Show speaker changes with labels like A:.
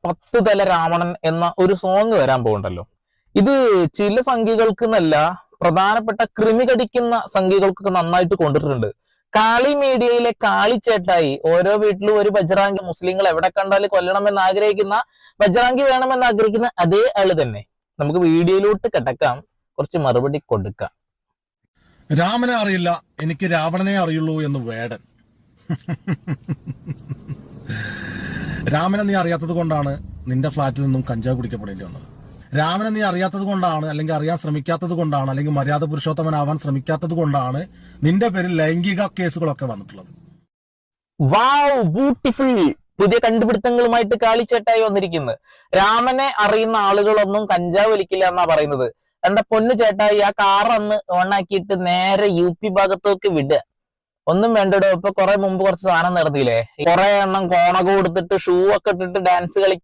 A: 10 തല രാവണൻ എന്ന ഒരു സോങ് വരാൻ പോകുന്നുണ്ടല്ലോ. ഇത് ചില സംഖ്യകൾക്ക് എന്നല്ല, പ്രധാനപ്പെട്ട കൃമി കടിക്കുന്ന സംഖ്യകൾക്കൊക്കെ നന്നായിട്ട് കൊണ്ടിട്ടുണ്ട്. കാളി മീഡിയയിലെ കാളിച്ചേട്ടായി ഓരോ വീട്ടിലും ഒരു ബജ്റാങ്കി, മുസ്ലിങ്ങൾ എവിടെ കണ്ടാലും കൊല്ലണമെന്ന് ആഗ്രഹിക്കുന്ന, ബജ്റാങ്കി വേണമെന്ന് ആഗ്രഹിക്കുന്ന അതേ ആള് തന്നെ. നമുക്ക് വീഡിയോയിലോട്ട് കിടക്കാം, കുറച്ച് മറുപടി കൊടുക്കാം.
B: രാമനെ അറിയില്ല, എനിക്ക് രാവണനെ അറിയുള്ളൂ എന്ന് വേടൻ. രാമനെ നീ അറിയാത്തത് കൊണ്ടാണ് നിന്റെ ഫ്ളാറ്റിൽ നിന്നും കഞ്ചാവ് കുടിക്കപ്പെടേണ്ടി വന്നത്. രാമനെ നീ അറിയാത്തത് കൊണ്ടാണ്, അല്ലെങ്കിൽ അറിയാൻ ശ്രമിക്കാത്തത് കൊണ്ടാണ്, അല്ലെങ്കിൽ മര്യാദ പുരുഷോത്തമനാവാൻ ശ്രമിക്കാത്തത് കൊണ്ടാണ് നിന്റെ പേരിൽ ലൈംഗിക കേസുകളൊക്കെ വന്നിട്ടുള്ളത്.
A: വാവ്, ബ്യൂട്ടിഫുൾ. പുതിയ കണ്ടുപിടുത്തങ്ങളുമായിട്ട് കാളിച്ചേട്ടായി വന്നിരിക്കുന്നത്. രാമനെ അറിയുന്ന ആളുകളൊന്നും കഞ്ചാവ് വലിക്കില്ല എന്നാ പറയുന്നത്. എന്റെ പൊന്നു ചേട്ടായി, ആ കാറന്ന് ഓണാക്കിയിട്ട് നേരെ UP ഭാഗത്തേക്ക് വിടുക. ഒന്നും വേണ്ടടോ. ഇപ്പൊ കുറെ മുമ്പ് കുറച്ച് സാധനം നടത്തിയില്ലേ, കുറെ എണ്ണം കോണക കൊടുത്തിട്ട് ഷൂ ഒക്കെ ഇട്ടിട്ട് ഡാൻസ് കളി